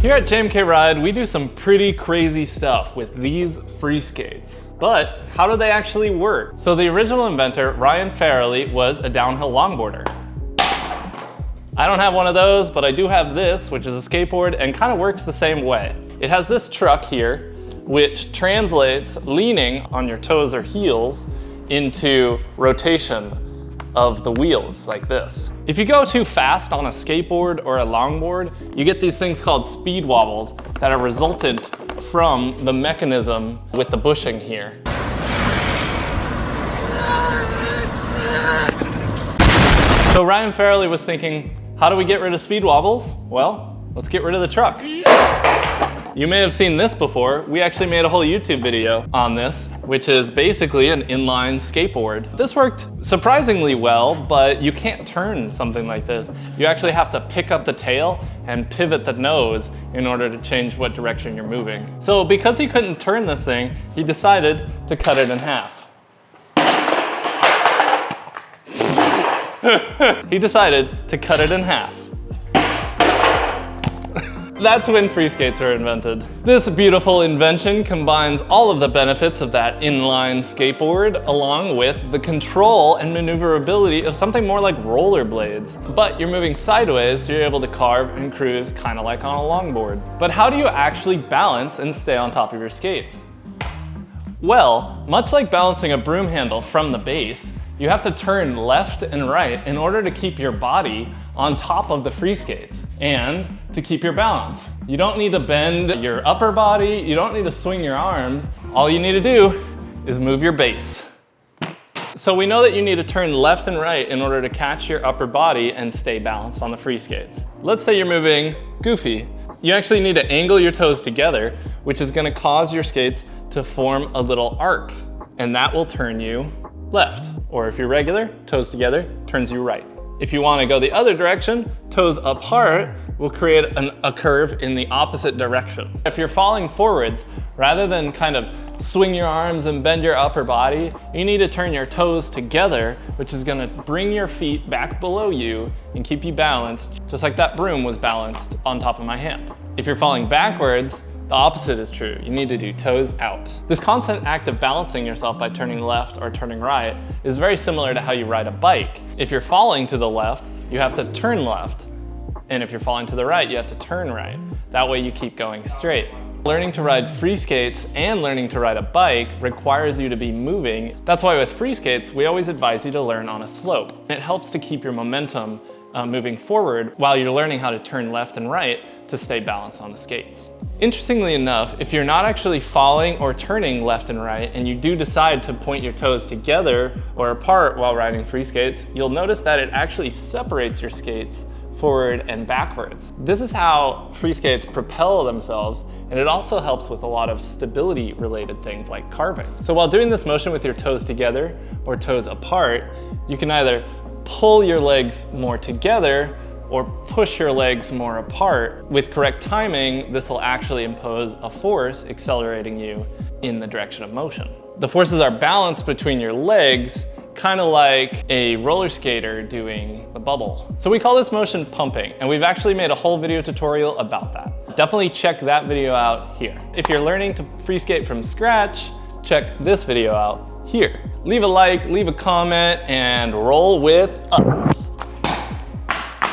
Here at JMK Ride, we do some pretty crazy stuff with these free skates. But how do they actually work? So the original inventor, Ryan Farrelly, was a downhill longboarder. I don't have one of those, but I do have this, which is a skateboard and kind of works the same way. It has this truck here, which translates leaning on your toes or heels into rotation of the wheels like this. If you go too fast on a skateboard or a longboard, you get these things called speed wobbles that are resultant from the mechanism with the bushing here. So Ryan Farrelly was thinking, how do we get rid of speed wobbles? Well, let's get rid of the truck. You may have seen this before. We actually made a whole YouTube video on this, which is basically an inline skateboard. This worked surprisingly well, but you can't turn something like this. You actually have to pick up the tail and pivot the nose in order to change what direction you're moving. So because he couldn't turn this thing, he decided to cut it in half. He decided to cut it in half. That's when free skates were invented. This beautiful invention combines all of the benefits of that inline skateboard along with the control and maneuverability of something more like rollerblades. But you're moving sideways, so you're able to carve and cruise kind of like on a longboard. But how do you actually balance and stay on top of your skates? Well, much like balancing a broom handle from the base, you have to turn left and right in order to keep your body on top of the free skates and to keep your balance. You don't need to bend your upper body, you don't need to swing your arms. All you need to do is move your base. So we know that you need to turn left and right in order to catch your upper body and stay balanced on the free skates. Let's say you're moving goofy. You actually need to angle your toes together, which is gonna cause your skates to form a little arc, and that will turn you left. Or if you're regular, toes together, turns you right. If you want to go the other direction, toes apart will create a curve in the opposite direction. If you're falling forwards, rather than kind of swing your arms and bend your upper body, you need to turn your toes together, which is going to bring your feet back below you and keep you balanced, just like that broom was balanced on top of my hand. If you're falling backwards, the opposite is true. You need to do toes out. This constant act of balancing yourself by turning left or turning right is very similar to how you ride a bike. If you're falling to the left, you have to turn left. And if you're falling to the right, you have to turn right. That way you keep going straight. Learning to ride free skates and learning to ride a bike requires you to be moving. That's why with free skates, we always advise you to learn on a slope. It helps to keep your momentum moving forward while you're learning how to turn left and right to stay balanced on the skates. Interestingly enough, if you're not actually falling or turning left and right, and you do decide to point your toes together or apart while riding free skates, you'll notice that it actually separates your skates forward and backwards. This is how free skates propel themselves, and it also helps with a lot of stability related things like carving. So while doing this motion with your toes together or toes apart, you can either pull your legs more together or push your legs more apart. With correct timing, this will actually impose a force accelerating you in the direction of motion. The forces are balanced between your legs, kind of like a roller skater doing the bubble. So we call this motion pumping, and we've actually made a whole video tutorial about that. Definitely check that video out here. If you're learning to free skate from scratch, check this video out here. Leave a like, leave a comment, and roll with us.